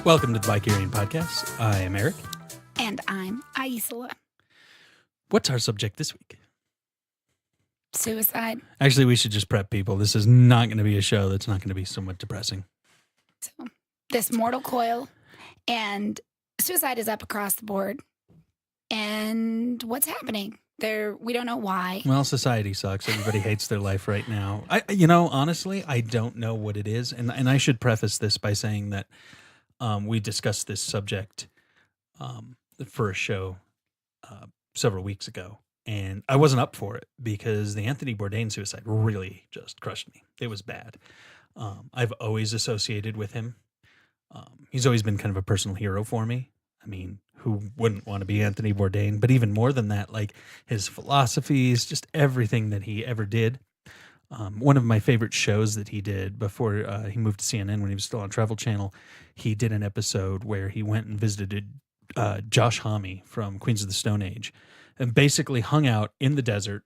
Welcome to the Bikerian Podcast. I am Eric. And I'm Aisla. What's our subject this week? Suicide. Actually, we should just prep people. This is not going to be a show that's not going to be somewhat depressing. So, this mortal coil, and suicide is up across the board. And what's happening? We don't know why. Well, society sucks. Everybody hates their life right now. Honestly, I don't know what it is. And I should preface this by saying that we discussed this subject for a show several weeks ago. And I wasn't up for it because the Anthony Bourdain suicide really just crushed me. It was bad. I've always associated with him. He's always been kind of a personal hero for me. I mean, who wouldn't want to be Anthony Bourdain? But even more than that, like his philosophies, just everything that he ever did. One of my favorite shows that he did before he moved to CNN when he was still on Travel Channel, he did an episode where he went and visited Josh Homme from Queens of the Stone Age and basically hung out in the desert,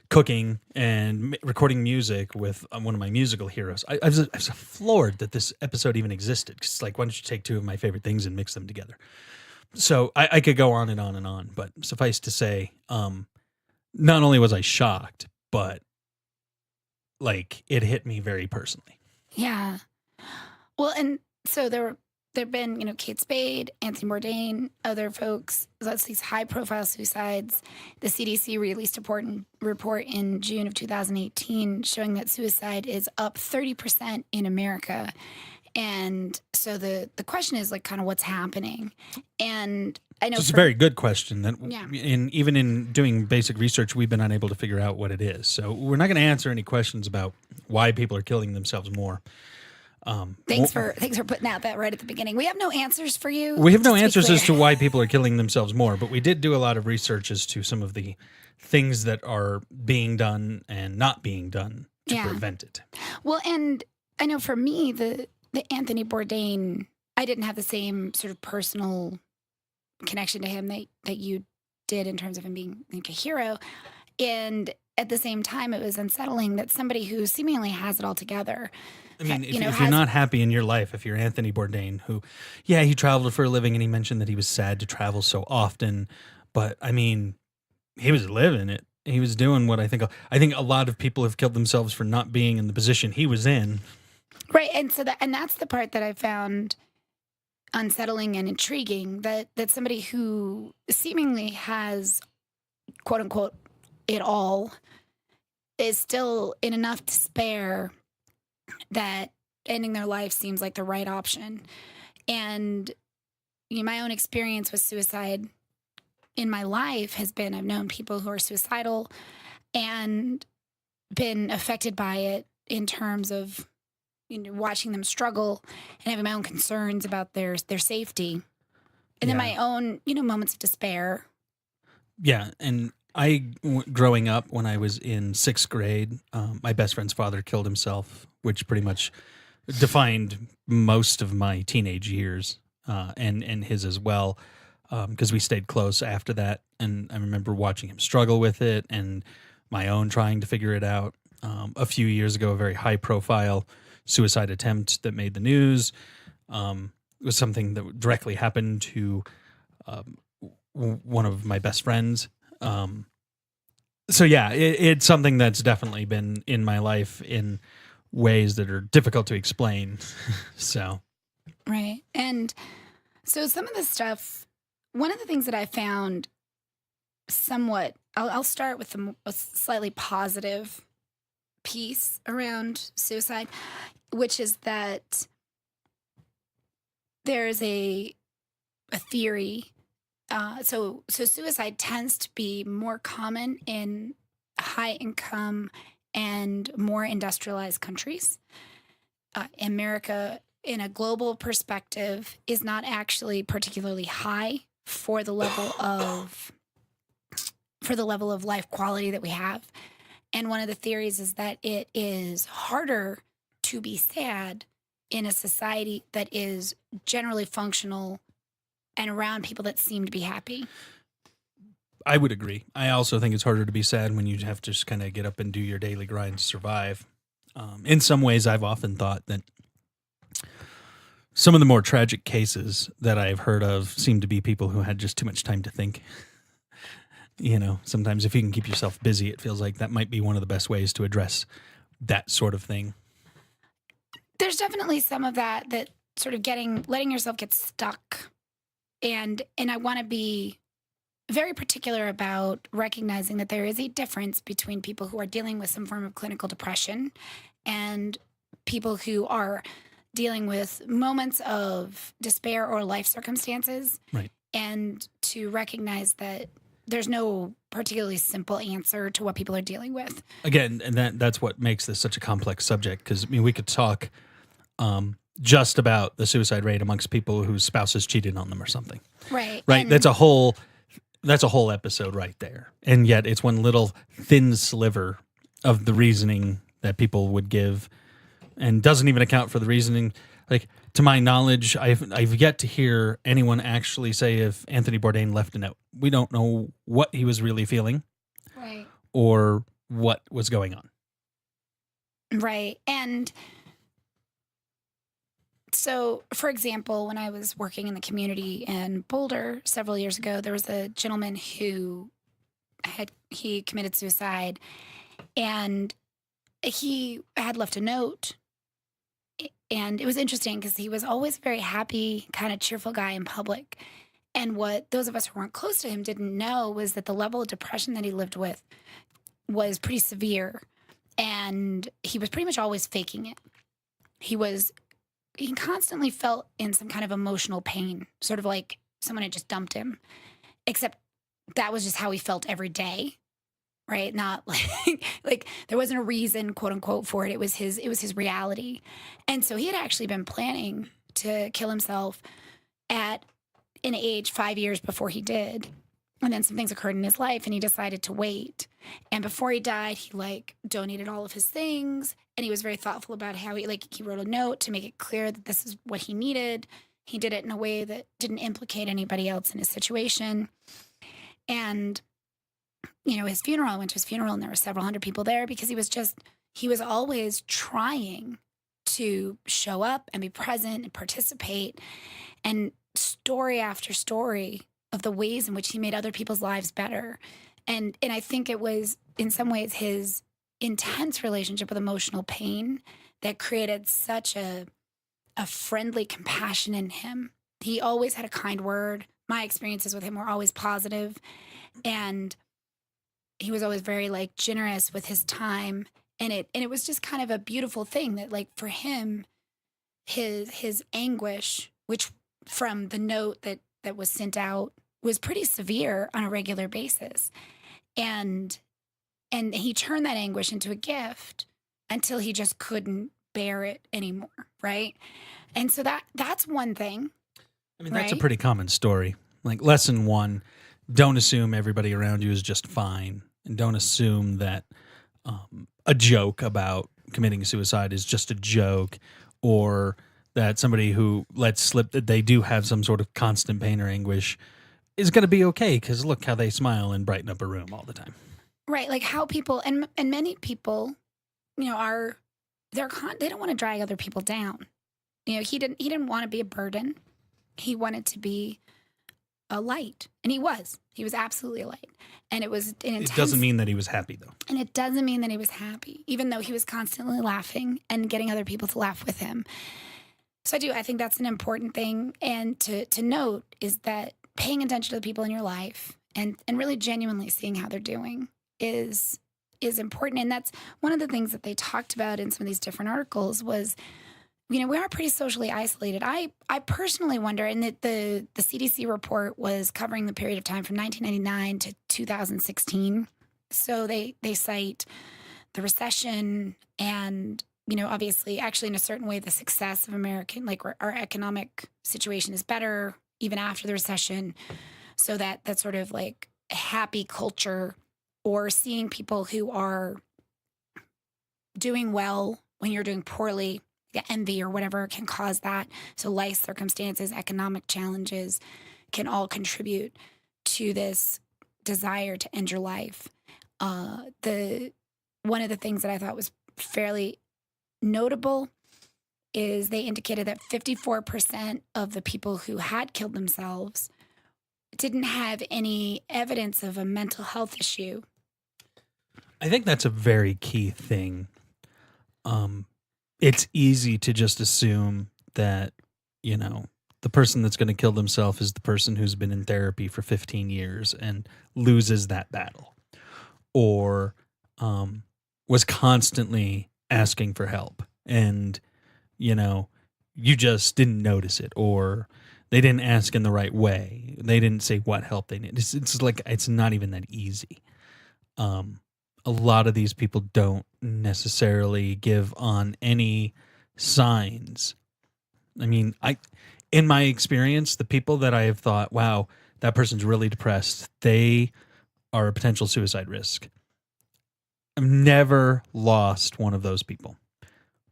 cooking and recording music with one of my musical heroes. I was floored that this episode even existed. It's like, why don't you take two of my favorite things and mix them together? So I could go on and on and on, but suffice to say, not only was I shocked, but like it hit me very personally. Yeah. Well, and so there've been, Kate Spade, Anthony Bourdain, other folks. That's these high-profile suicides. The CDC released a report in June of 2018 showing that suicide is up 30% in America. And so the question is like kind of what's happening. And I know it's a very good question. That even in doing basic research, we've been unable to figure out what it is. So we're not going to answer any questions about why people are killing themselves more. Thanks for putting out that right at the beginning. We have no answers for you. We have no answers as to why people are killing themselves more, but we did do a lot of research as to some of the things that are being done and not being done to prevent it. Well, and I know for me, the Anthony Bourdain, I didn't have the same sort of personal connection to him that you did in terms of him being like a hero. And at the same time, it was unsettling that somebody who seemingly has it all together. I mean, if you're not happy in your life, if you're Anthony Bourdain, who, he traveled for a living and he mentioned that he was sad to travel so often, but I mean, he was living it. He was doing what I think a lot of people have killed themselves for not being in the position he was in. Right. And so that's the part that I found unsettling and intriguing, that somebody who seemingly has, quote unquote, it all is still in enough despair that ending their life seems like the right option. And my own experience with suicide in my life has been, I've known people who are suicidal and been affected by it in terms of watching them struggle and having my own concerns about their safety. And then my own, moments of despair. Yeah, and growing up, when I was in 6th grade, my best friend's father killed himself, which pretty much defined most of my teenage years, and his as well, because we stayed close after that. And I remember watching him struggle with it and my own trying to figure it out. A few years ago, a very high-profile suicide attempt that made the news was something that directly happened to one of my best friends. It's something that's definitely been in my life in ways that are difficult to explain. So, right. And so some of the stuff, one of the things that I found somewhat, I'll start with a slightly positive piece around suicide, which is that there's a theory. So suicide tends to be more common in high income and more industrialized countries. America, in a global perspective, is not actually particularly high for the level of life quality that we have. And one of the theories is that it is harder to be sad in a society that is generally functional and around people that seem to be happy. I would agree. I also think it's harder to be sad when you have to just kind of get up and do your daily grind to survive. In some ways, I've often thought that Some of the more tragic cases that I've heard of seem to be people who had just too much time to think. Sometimes if you can keep yourself busy, it feels like that might be one of the best ways to address that sort of thing. There's definitely some of that sort of letting yourself get stuck. And I want to be very particular about recognizing that there is a difference between people who are dealing with some form of clinical depression and people who are dealing with moments of despair or life circumstances. Right. And to recognize that there's no particularly simple answer to what people are dealing with. Again, and that's what makes this such a complex subject, because we could talk just about the suicide rate amongst people whose spouses cheated on them or something. Right. Right. That's a whole episode right there. And yet it's one little thin sliver of the reasoning that people would give, and doesn't even account for the reasoning. Like, to my knowledge, I've yet to hear anyone actually say if Anthony Bourdain left a note. We don't know what he was really feeling, right, or what was going on. Right. And so, for example, when I was working in the community in Boulder several years ago, there was a gentleman who he committed suicide, and he had left a note. And it was interesting because he was always a very happy, kind of cheerful guy in public. And what those of us who weren't close to him didn't know was that the level of depression that he lived with was pretty severe. And he was pretty much always faking it. He constantly felt in some kind of emotional pain, sort of like someone had just dumped him, except that was just how he felt every day. Right. Not like there wasn't a reason, quote unquote, for it. It was his reality. And so he had actually been planning to kill himself at an age 5 years before he did. And then some things occurred in his life and he decided to wait. And before he died, he donated all of his things. And he was very thoughtful about how he wrote a note to make it clear that this is what he needed. He did it in a way that didn't implicate anybody else in his situation. And his funeral, I went to his funeral and there were several hundred people there because he was always trying to show up and be present and participate, and story after story of the ways in which he made other people's lives better. And I think it was in some ways his intense relationship with emotional pain that created such a friendly compassion in him. He always had a kind word. My experiences with him were always positive, and he was always very generous with his time, and it was just kind of a beautiful thing that for him, his anguish, which from the note that was sent out, was pretty severe on a regular basis, and he turned that anguish into a gift until he just couldn't bear it anymore, right? And so that's one thing. I mean, that's a pretty common story. Lesson one: don't assume everybody around you is just fine, and don't assume that a joke about committing suicide is just a joke, or that somebody who lets slip that they do have some sort of constant pain or anguish is going to be okay because look how they smile and brighten up a room all the time. Right, like how people and many people, they don't want to drag other people down. He didn't want to be a burden. He wanted to be a light, and he was absolutely a light. And it was an intense. It doesn't mean that he was happy though. And it doesn't mean that he was happy, even though he was constantly laughing and getting other people to laugh with him. So I think that's an important thing. And to note is that paying attention to the people in your life and really genuinely seeing how they're doing is important. And that's one of the things that they talked about in some of these different articles was, we are pretty socially isolated. I personally wonder, and that the CDC report was covering the period of time from 1999 to 2016. So they cite the recession and, obviously, actually in a certain way, the success of American, our economic situation is better even after the recession. So that sort of happy culture, or seeing people who are doing well when you're doing poorly, envy or whatever can cause that. So life circumstances, economic challenges can all contribute to this desire to end your life. One of the things that I thought was fairly notable is they indicated that 54% of the people who had killed themselves didn't have any evidence of a mental health issue. I think that's a very key thing. It's easy to just assume that, the person that's going to kill themselves is the person who's been in therapy for 15 years and loses that battle, or was constantly asking for help, and you just didn't notice it, or they didn't ask in the right way, they didn't say what help they need. It's like, it's not even that easy. A lot of these people don't necessarily give on any signs. I mean, in my experience, the people that I have thought, wow, that person's really depressed, they are a potential suicide risk, I've never lost one of those people.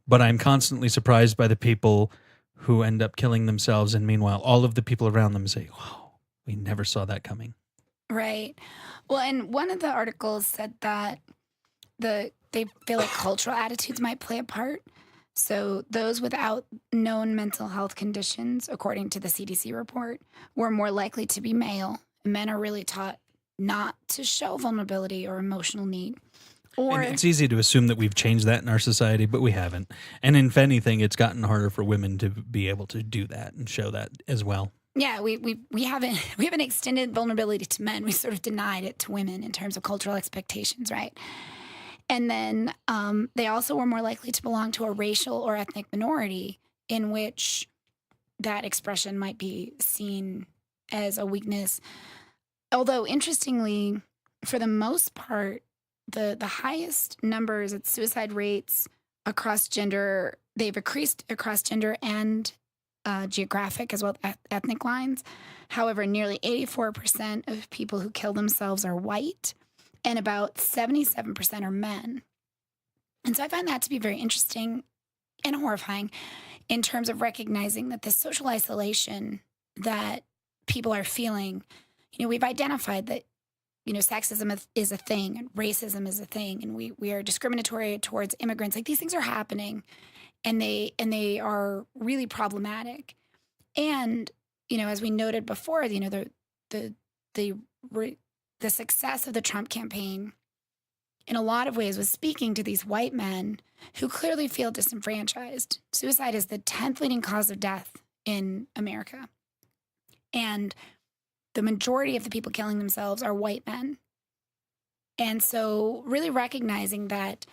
But I'm constantly surprised by the people who end up killing themselves, and meanwhile, all of the people around them say, wow, we never saw that coming. Right. Well, and one of the articles said that they feel like cultural attitudes might play a part. So those without known mental health conditions, according to the CDC report, were more likely to be male. Men are really taught not to show vulnerability or emotional need. Or And it's easy to assume that we've changed that in our society, but we haven't. And if anything, it's gotten harder for women to be able to do that and show that as well. yeah, we haven't extended vulnerability to men. We sort of denied it to women in terms of cultural expectations, right? And then they also were more likely to belong to a racial or ethnic minority in which that expression might be seen as a weakness. Although, interestingly, for the most part, the highest numbers at suicide rates across gender, they've increased across gender and geographic as well as ethnic lines. However, nearly 84% of people who kill themselves are white, and about 77% are men. And so I find that to be very interesting and horrifying in terms of recognizing that the social isolation that people are feeling, we've identified that, sexism is a thing and racism is a thing, and we are discriminatory towards immigrants. Like, these things are happening, and they are really problematic. And, as we noted before, the success of the Trump campaign in a lot of ways was speaking to these white men who clearly feel disenfranchised. Suicide is the 10th leading cause of death in America. And the majority of the people killing themselves are white men. And so really recognizing that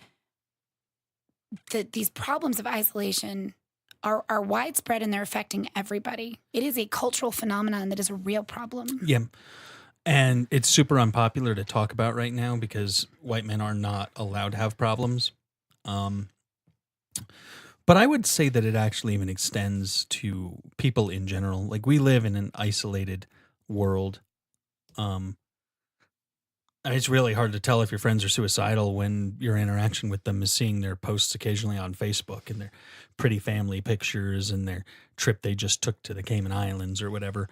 these problems of isolation are widespread and they're affecting everybody. It is a cultural phenomenon that is a real problem. Yeah. And it's super unpopular to talk about right now because white men are not allowed to have problems. But I would say that it actually even extends to people in general. Like, we live in an isolated world. It's really hard to tell if your friends are suicidal when your interaction with them is seeing their posts occasionally on Facebook and their pretty family pictures and their trip they just took to the Cayman Islands or whatever.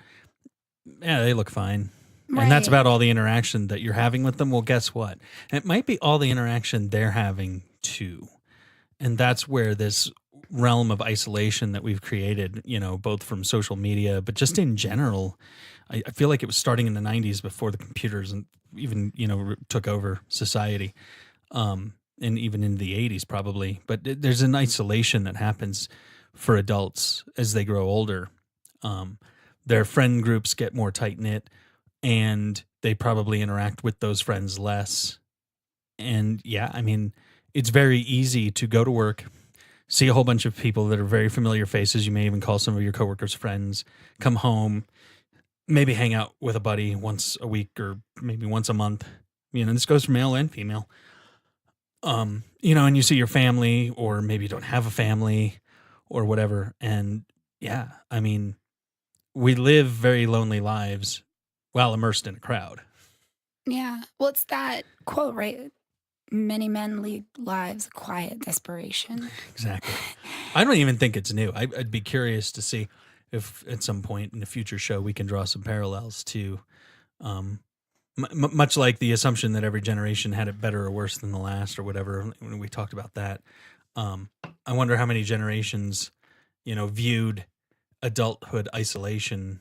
Yeah, they look fine. Right. And that's about all the interaction that you're having with them. Well, guess what? It might be all the interaction they're having too. And that's where this realm of isolation that we've created, both from social media, but just in general, I feel like it was starting in the 90s before the computers and even, took over society, and even in the 80s probably. But there's an isolation that happens for adults as they grow older. Their friend groups get more tight-knit, and they probably interact with those friends less. And yeah, I mean, it's very easy to go to work, see a whole bunch of people that are very familiar faces. You may even call some of your coworkers friends, come home, maybe hang out with a buddy once a week or maybe once a month. This goes for male and female. And you see your family, or maybe you don't have a family or whatever. And yeah, I mean, we live very lonely lives while immersed in a crowd. Yeah. Well, it's that quote, right? Many men lead lives of quiet desperation. Exactly. I don't even think it's new. I'd be curious to see if at some point in a future show we can draw some parallels to, much like the assumption that every generation had it better or worse than the last or whatever, when we talked about that. I wonder how many generations viewed adulthood isolation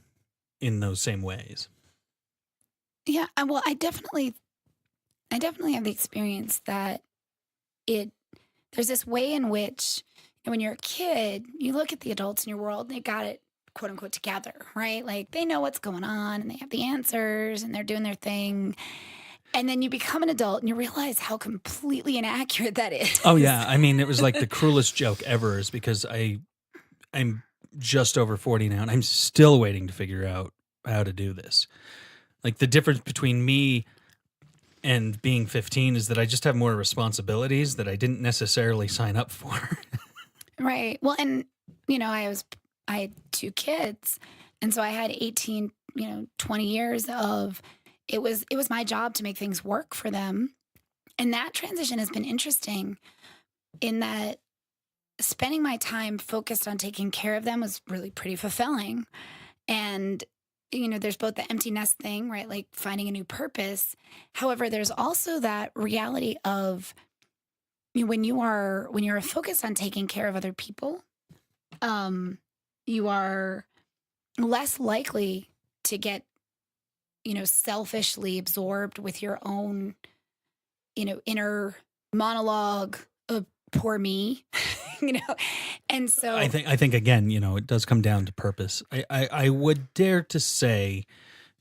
in those same ways. Yeah, well, I definitely have the experience that it there's this way in which when you're a kid, you look at the adults in your world, they got it quote unquote together, right? Like they know what's going on and they have the answers and they're doing their thing. And then you become an adult and you realize how completely inaccurate that Oh is. yeah, I mean, it was like the cruelest joke ever, is because I'm just over 40 now, and I'm still waiting to figure out how to do this. Like the difference between me and being 15 is that I just have more responsibilities that I didn't necessarily sign up for. Right. Well, and I had two kids, and so I had 18, 20 years of it was my job to make things work for them. And that transition has been interesting in that spending my time focused on taking care of them was really pretty fulfilling. And there's both the empty nest thing, right? Like finding a new purpose. However, there's also that reality of when you're focused on taking care of other people, um, you are less likely to get, selfishly absorbed with your own, inner monologue of poor me, you know. And I so, think again, it does come down to purpose. I would dare to say,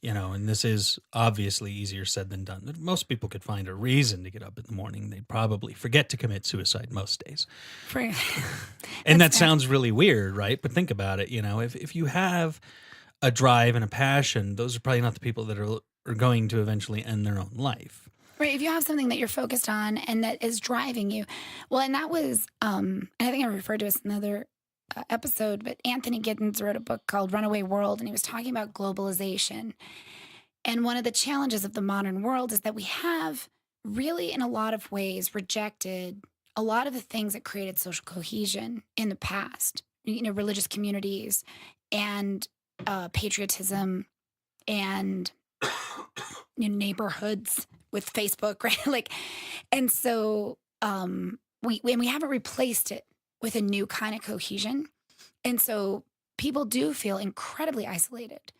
and this is obviously easier said than done, that most people could find a reason to get up in the morning. They'd probably forget to commit suicide most days. for And that's that fair. sounds really weird, right? But think about it, if you have a drive and a passion, those are probably not the people that are going to eventually end their own life. Right. If you have something that you're focused on and that is driving you. Well, and that was, and I think I referred to this in another episode, but Anthony Giddens wrote a book called Runaway World, and he was talking about globalization. And one of the challenges of the modern world is that we have really, in a lot of ways, rejected a lot of the things that created social cohesion in the past, religious communities and patriotism and neighborhoods with Facebook, right? Like, and so we haven't replaced it with a new kind of cohesion, and so people do feel incredibly isolated,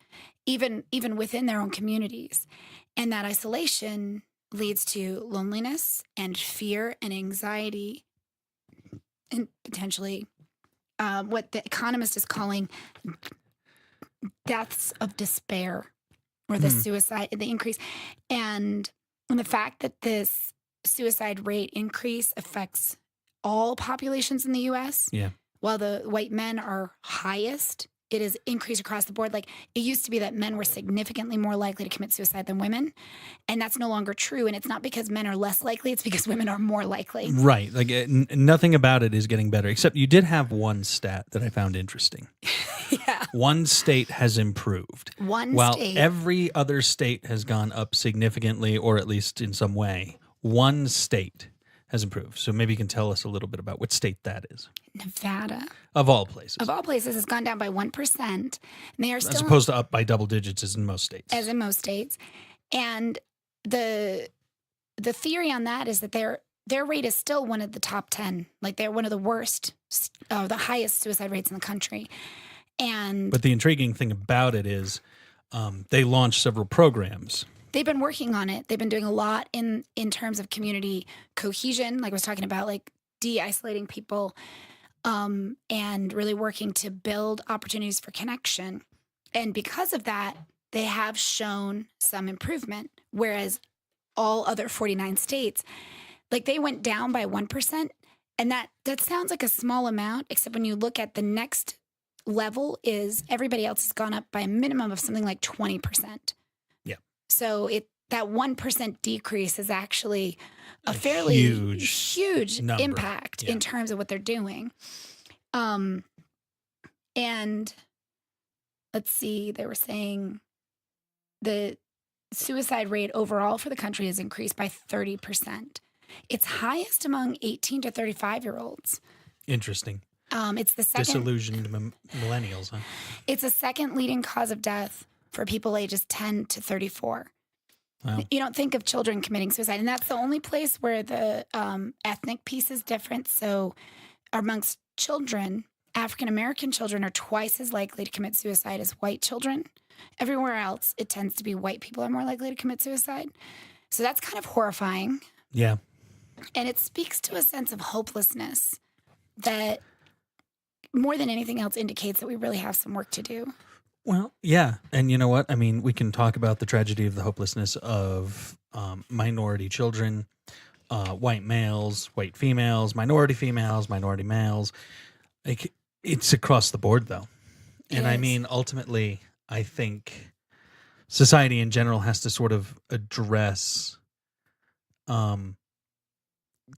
even within their own communities, and that isolation leads to loneliness and fear and anxiety, and potentially what the economist is calling deaths of despair or the Hmm. suicide, the increase. And the fact that this suicide rate increase affects all populations in the US, Yeah. while the white men are highest, it is increased across the board. Like it used to be that men were significantly more likely to commit suicide than women. And that's no longer true. And it's not because men are less likely, it's because women are more likely. Right. Like nothing about it is getting better, except you did have one stat that I found interesting. Yeah. One state has improved. One While state. every other state has gone up significantly, or at least in some way, one state has improved. So maybe you can tell us a little bit about what state that is, Nevada, of all places, of all places, has gone down by 1%. And they are as still, opposed to up by double digits as in most states. as in most states. And the theory on that is that their rate is still one of the top 10. Like they're one of the worst, the highest suicide rates in the country. And But the intriguing thing about it is they launched several programs. they've been working on it. They've been doing a lot in terms of community cohesion, like I was talking about, like de-isolating people, and really working to build opportunities for connection. And because of that, they have shown some improvement, whereas all other 49 states, like they went down by 1%. And that sounds like a small amount, except when you look at the next level is everybody else has gone up by a minimum of something like 20%. Yeah. So that 1% decrease is actually a fairly huge number. impact Yeah. in terms of what they're doing. And let's see, they were saying the suicide rate overall for the country has increased by 30%. It's highest among 18 to 35-year-olds. Interesting. It's the second. Disillusioned millennials, huh? It's the second leading cause of death for people ages 10 to 34. Wow. You don't think of children committing suicide, and that's the only place where the ethnic piece is different. So amongst children, African American children are twice as likely to commit suicide as white children. Everywhere else, it tends to be white people are more likely to commit suicide. So that's kind of horrifying. Yeah. And it speaks to a sense of hopelessness that more than anything else indicates that we really have some work to do. Well, yeah. And you know what? I mean, we can talk about the tragedy of the hopelessness of minority children, white males, white females, minority males. Like, it's across the board, though. And I mean, ultimately, I think society in general has to sort of address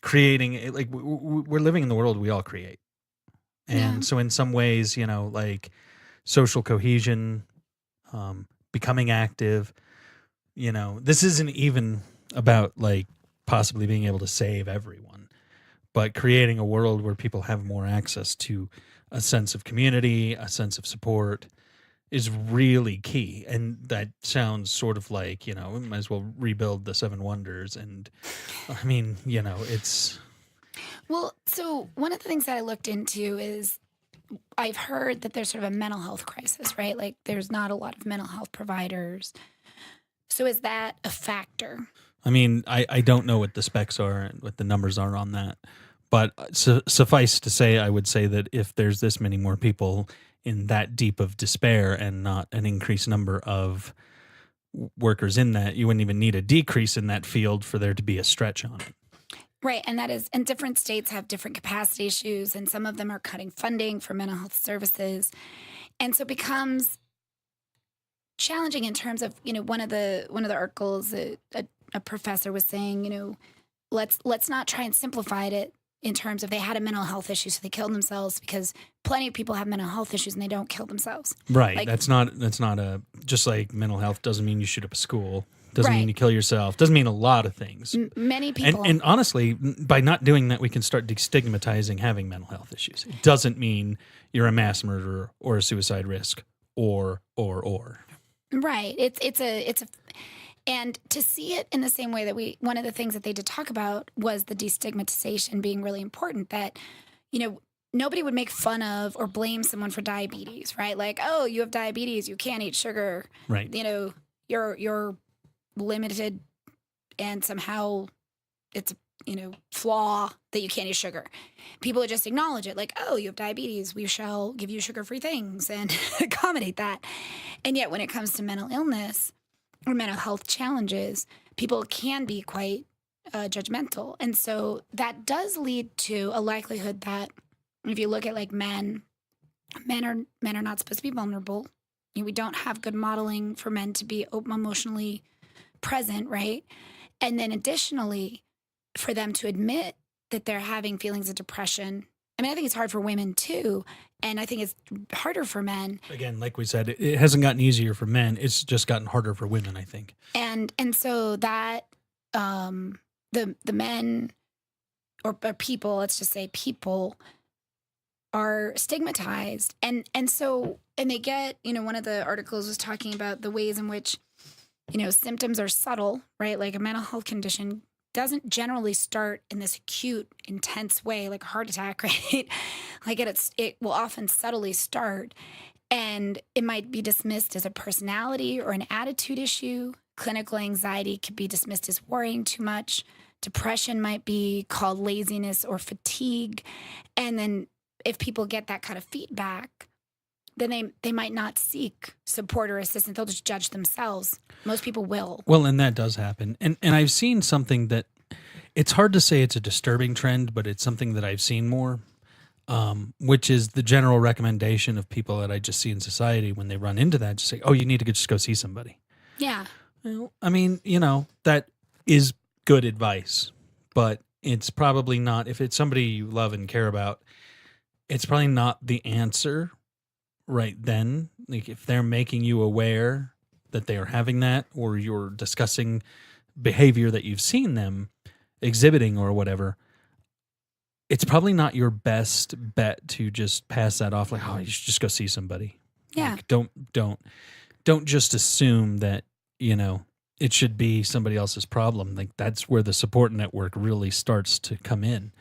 creating, like, we're living in the world we all create. And so in some ways, you know, like social cohesion, becoming active, you know, this isn't even about like possibly being able to save everyone, but creating a world where people have more access to a sense of community, a sense of support is really key. And that sounds sort of like, you know, we might as well rebuild the Seven Wonders. And I mean, you know, it's... Well, so one of the things that I looked into is I've heard that there's sort of a mental health crisis, right? Like there's not a lot of mental health providers. So is that a factor? I mean, I don't know what the specs are and what the numbers are on that. But suffice to say, I would say that if there's this many more people in that deep of despair and not an increased number of workers in that, you wouldn't even need a decrease in that field for there to be a stretch on it. Right. And that is, and different states have different capacity issues, and some of them are cutting funding for mental health services. And so it becomes challenging in terms of, you know, one of the articles, a professor was saying, you know, let's not try and simplify it in terms of they had a mental health issue, so they killed themselves, because plenty of people have mental health issues and they don't kill themselves. Right. Like, that's not a, just like mental health doesn't mean you shoot up a school. Doesn't mean you kill yourself. Doesn't mean a lot of things. Many people. And honestly, by not doing that, we can start destigmatizing having mental health issues. It doesn't mean you're a mass murderer or a suicide risk or. Right. It's a, and to see it in the same way that one of the things that they did talk about was the destigmatization being really important, that, you know, nobody would make fun of or blame someone for diabetes, right? Like, oh, you have diabetes, you can't eat sugar. Right. You know, you're limited and somehow it's, you know, flaw that you can't eat sugar. People would just acknowledge it, like, oh, you have diabetes, we shall give you sugar-free things and accommodate that. And yet when it comes to mental illness or mental health challenges, people can be quite judgmental. And so that does lead to a likelihood that if you look at like men are not supposed to be vulnerable. You know, we don't have good modeling for men to be emotionally present, right? And then additionally, for them to admit that they're having feelings of depression. I mean, I think it's hard for women too, and I think it's harder for men. Again, like we said, it hasn't gotten easier for men. It's just gotten harder for women, I think. And so that the men or people, let's just say people, are stigmatized, and they get, you know, one of the articles was talking about the ways in which, you know, symptoms are subtle, right? Like a mental health condition doesn't generally start in this acute, intense way, like a heart attack, right? Like it will often subtly start, and it might be dismissed as a personality or an attitude issue. Clinical anxiety could be dismissed as worrying too much. Depression might be called laziness or fatigue. And then if people get that kind of feedback, then they might not seek support or assistance. They'll just judge themselves. Most people will. Well, and that does happen. And I've seen something that it's hard to say it's a disturbing trend, but it's something that I've seen more, which is the general recommendation of people that I just see in society when they run into that, just say, oh, you need to just go see somebody. Yeah. Well, I mean, you know, that is good advice, but it's probably not, if it's somebody you love and care about, it's probably not the answer right then. Like if they're making you aware that they are having that, or you're discussing behavior that you've seen them exhibiting or whatever, it's probably not your best bet to just pass that off like, oh, you should just go see somebody. Yeah. Like, don't just assume that, you know, it should be somebody else's problem. Like that's where the support network really starts to come in.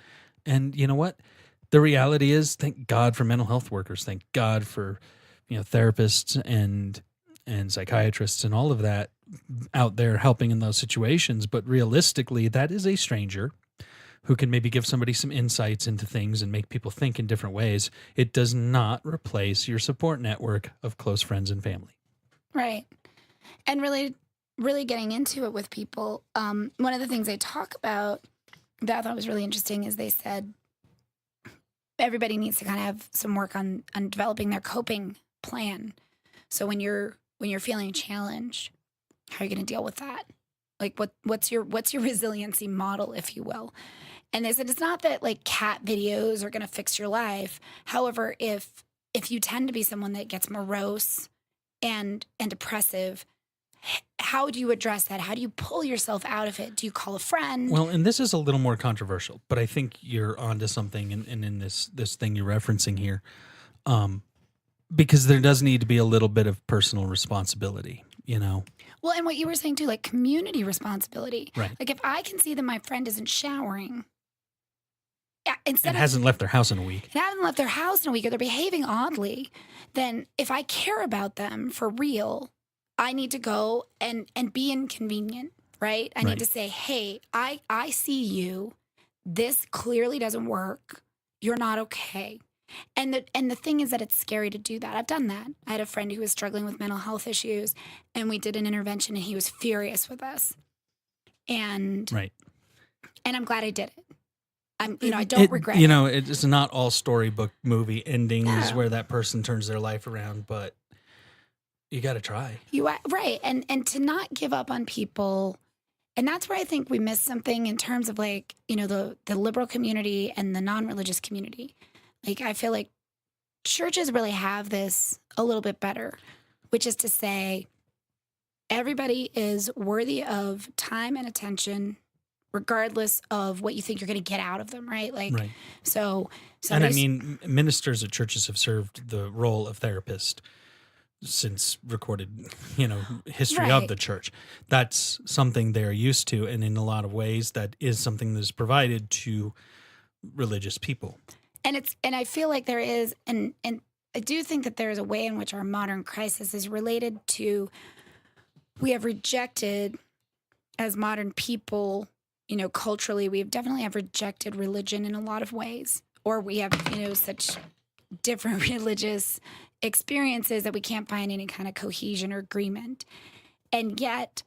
And you know what? the reality is, thank God for mental health workers. Thank God for, therapists and psychiatrists and all of that out there helping in those situations. But realistically, that is a stranger who can maybe give somebody some insights into things and make people think in different ways. It does not replace your support network of close friends and family. Right. And really getting into it with people. One of the things they talk about that I thought was really interesting is they said everybody needs to kind of have some work on developing their coping plan. So when you're feeling challenged, how are you going to deal with that? Like what's your resiliency model, if you will? And they said it's not that like cat videos are going to fix your life. However, if you tend to be someone that gets morose and depressive, how do you address that? How do you pull yourself out of it? Do you call a friend? Well, and this is a little more controversial, but I think you're onto something in this thing you're referencing here, because there does need to be a little bit of personal responsibility, Well, and what you were saying too, like community responsibility. Right. Like if I can see that my friend isn't showering, and hasn't left their house in a week. And haven't left their house in a week, or they're behaving oddly, then if I care about them for real, I need to go and be inconvenient, right? I need to say, hey, I see you. This clearly doesn't work. You're not okay. And the thing is that it's scary to do that. I've done that. I had a friend who was struggling with mental health issues, and we did an intervention, and he was furious with us. And I'm glad I did it. I don't regret it. It's not all storybook movie endings where that person turns their life around, but you got to try. Right. And to not give up on people. And that's where I think we miss something in terms of like, the liberal community and the non-religious community. Like, I feel like churches really have this a little bit better, which is to say everybody is worthy of time and attention, regardless of what you think you're going to get out of them, right? Like, so. And I mean, ministers at churches have served the role of therapist since recorded, history of the church. That's something they're used to, and in a lot of ways, that is something that's provided to religious people. And I feel like there is, and I do think that there is a way in which our modern crisis is related to, we have rejected as modern people, culturally, we definitely have rejected religion in a lot of ways, or we have, such different religious experiences that we can't find any kind of cohesion or agreement. And yet,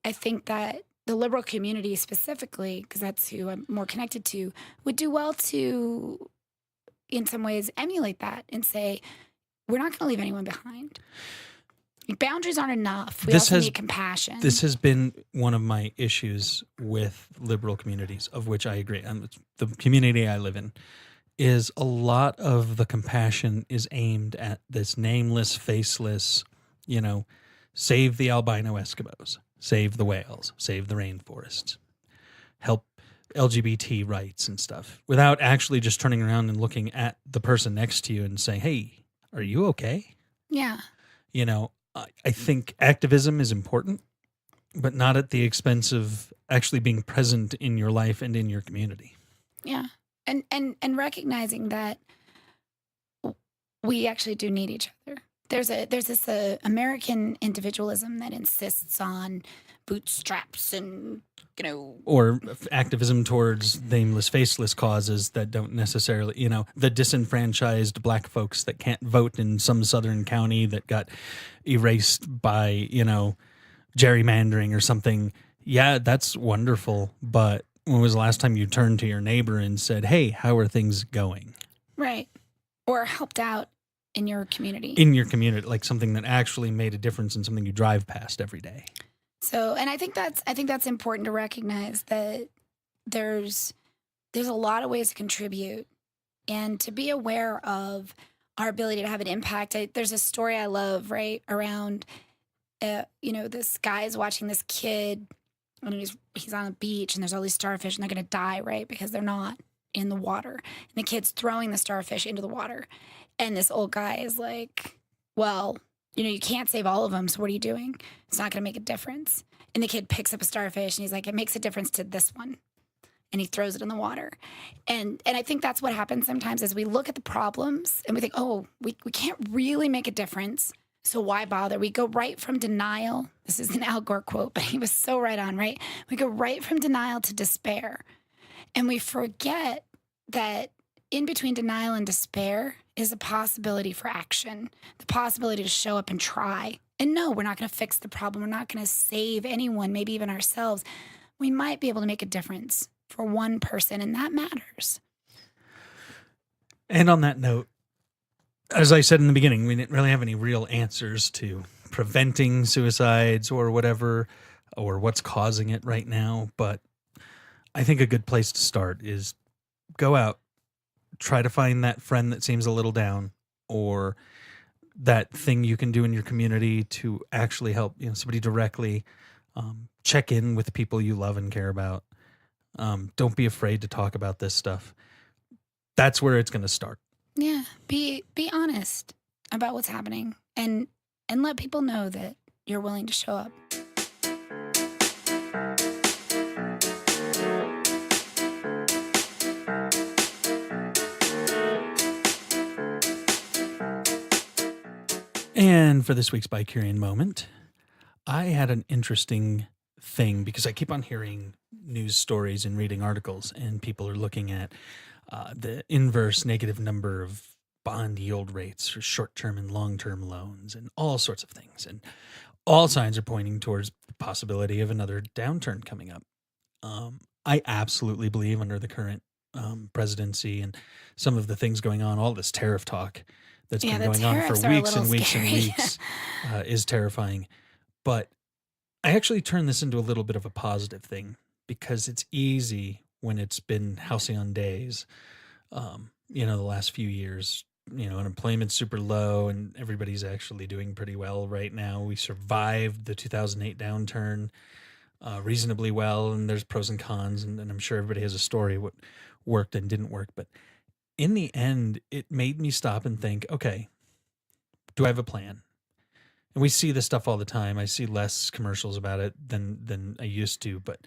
I think that the liberal community specifically, because that's who I'm more connected to, would do well to, in some ways, emulate that and say, we're not going to leave anyone behind. Boundaries aren't enough. We also need compassion. This has been one of my issues with liberal communities, of which I agree. And the community I live in is a lot of the compassion is aimed at this nameless, faceless, save the albino Eskimos, save the whales, save the rainforests, help LGBT rights and stuff, without actually just turning around and looking at the person next to you and saying, hey, are you okay? Yeah. I think activism is important, but not at the expense of actually being present in your life and in your community. Yeah. And recognizing that we actually do need each other. There's this American individualism that insists on bootstraps and, or activism towards nameless, faceless causes that don't necessarily, the disenfranchised black folks that can't vote in some southern county that got erased by, gerrymandering or something. Yeah, that's wonderful. But when was the last time you turned to your neighbor and said, hey, how are things going? Right. Or helped out in your community. In your community, like something that actually made a difference in something you drive past every day. So, and I think that's important to recognize that there's a lot of ways to contribute and to be aware of our ability to have an impact. There's a story I love, right, around, this guy is watching this kid, and he's on the beach, and there's all these starfish, and they're going to die, right, because they're not in the water. And the kid's throwing the starfish into the water. And this old guy is like, well, you can't save all of them, so what are you doing? It's not going to make a difference. And the kid picks up a starfish, and he's like, it makes a difference to this one. and he throws it in the water. And I think that's what happens sometimes is we look at the problems and we think, oh, we can't really make a difference. So why bother? We go right from denial. This is an Al Gore quote, but he was so right on, right? We go right from denial to despair. And we forget that in between denial and despair is a possibility for action, the possibility to show up and try. And no, we're not going to fix the problem. We're not going to save anyone, maybe even ourselves. We might be able to make a difference for one person, and that matters. And on that note, as I said in the beginning, we didn't really have any real answers to preventing suicides or whatever, or what's causing it right now. But I think a good place to start is go out, try to find that friend that seems a little down, or that thing you can do in your community to actually help somebody directly. Check in with people you love and care about. Don't be afraid to talk about this stuff. That's where it's going to start. Yeah, be honest about what's happening and let people know that you're willing to show up. And for this week's Bicurian moment, I had an interesting thing because I keep on hearing news stories and reading articles, and people are looking at the inverse negative number of bond yield rates for short-term and long-term loans and all sorts of things. And all signs are pointing towards the possibility of another downturn coming up. I absolutely believe under the current presidency and some of the things going on, all this tariff talk that's been going on for weeks and weeks and weeks is terrifying. But I actually turn this into a little bit of a positive thing because it's easy when it's been halcyon days, the last few years. Unemployment's super low and everybody's actually doing pretty well right now. We survived the 2008 downturn reasonably well, and there's pros and cons, and I'm sure everybody has a story what worked and didn't work. But in the end, it made me stop and think, okay, do I have a plan? And we see this stuff all the time. I see less commercials about it than I used to, but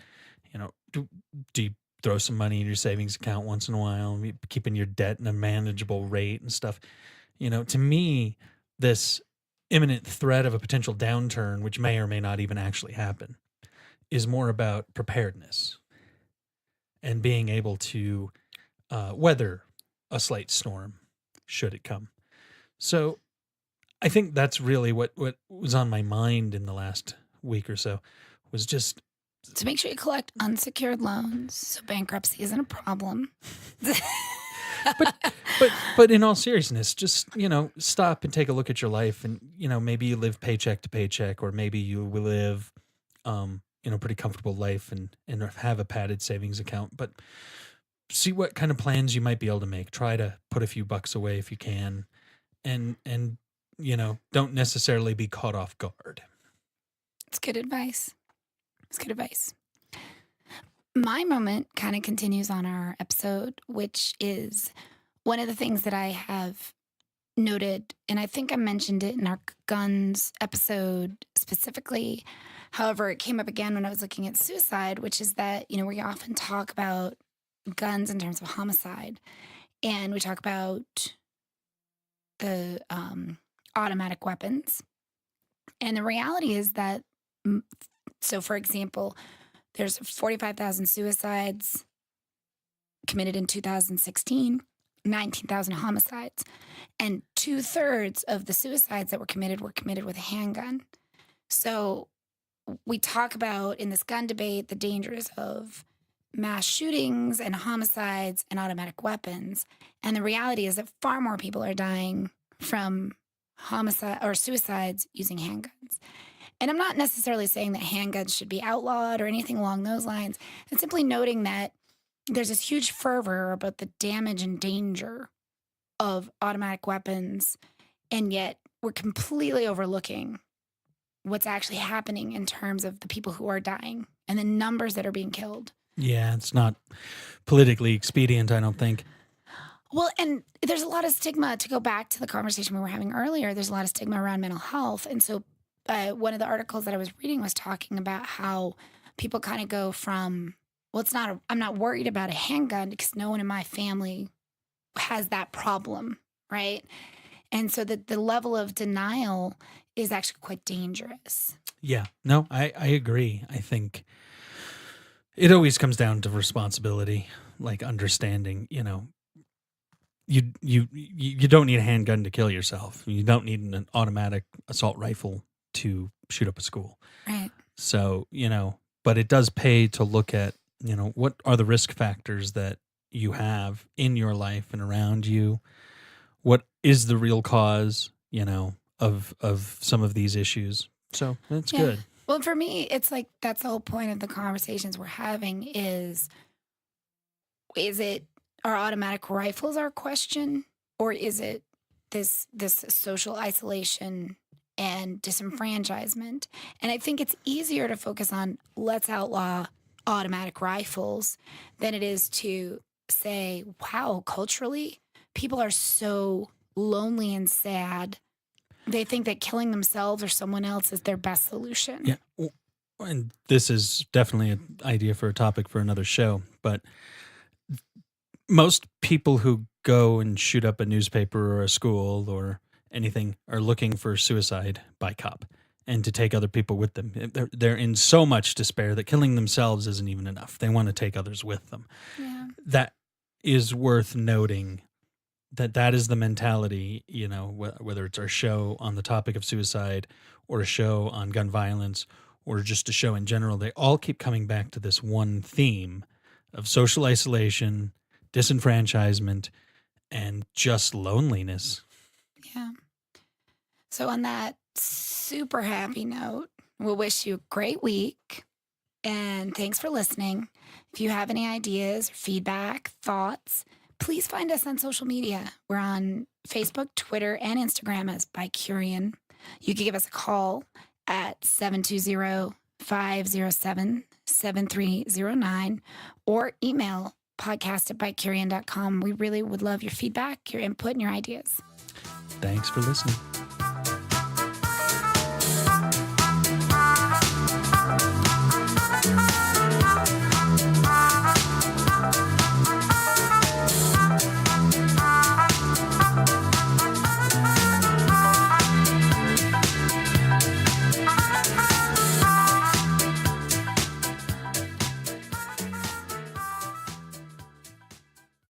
do you throw some money in your savings account once in a while, keeping your debt in a manageable rate and stuff? To me, this imminent threat of a potential downturn, which may or may not even actually happen, is more about preparedness and being able to weather a slight storm should it come. So I think that's really what was on my mind in the last week or so, was just to make sure you collect unsecured loans so bankruptcy isn't a problem. but in all seriousness, just stop and take a look at your life, and maybe you live paycheck to paycheck, or maybe you will live pretty comfortable life and have a padded savings account, but see what kind of plans you might be able to make. Try to put a few bucks away if you can, and don't necessarily be caught off guard. It's good advice. My moment kind of continues on our episode, which is one of the things that I have noted, and I think I mentioned it in our guns episode specifically. However, it came up again when I was looking at suicide, which is that, we often talk about guns in terms of homicide, and we talk about the automatic weapons. And the reality is that, so for example, there's 45,000 suicides committed in 2016, 19,000 homicides, and 2/3 of the suicides that were committed with a handgun. So we talk about in this gun debate the dangers of mass shootings and homicides and automatic weapons. And the reality is that far more people are dying from homicide or suicides using handguns. And I'm not necessarily saying that handguns should be outlawed or anything along those lines. I'm simply noting that there's this huge fervor about the damage and danger of automatic weapons, and yet we're completely overlooking what's actually happening in terms of the people who are dying and the numbers that are being killed. Yeah, it's not politically expedient, I don't think. Well, and there's a lot of stigma, to go back to the conversation we were having earlier. There's a lot of stigma around mental health. And so one of the articles that I was reading was talking about how people kind of go from, well, I'm not worried about a handgun because no one in my family has that problem, right? And so the level of denial is actually quite dangerous. Yeah. No, I agree. I think it always comes down to responsibility, like understanding, you don't need a handgun to kill yourself. You don't need an automatic assault rifle to shoot up a school. Right. So, but it does pay to look at, what are the risk factors that you have in your life and around you? What is the real cause, of some of these issues? So that's Yeah. good. Well, for me, it's like that's the whole point of the conversations we're having is it our automatic rifles our question, or is it this social isolation and disenfranchisement? And I think it's easier to focus on let's outlaw automatic rifles than it is to say, wow, culturally, people are so lonely and sad. They think that killing themselves or someone else is their best solution. Yeah. And this is definitely an idea for a topic for another show, but most people who go and shoot up a newspaper or a school or anything are looking for suicide by cop and to take other people with them. They're in so much despair that killing themselves isn't even enough. They want to take others with them. Yeah. That is worth noting, that is the mentality, whether it's our show on the topic of suicide or a show on gun violence or just a show in general. They all keep coming back to this one theme of social isolation, disenfranchisement, and just loneliness. Yeah. So on that super happy note, we'll wish you a great week. And thanks for listening. If you have any ideas, feedback, thoughts, please find us on social media. We're on Facebook, Twitter, and Instagram as Bicurian. You can give us a call at 720-507-7309 or email podcast@bicurian.com. We really would love your feedback, your input, and your ideas. Thanks for listening.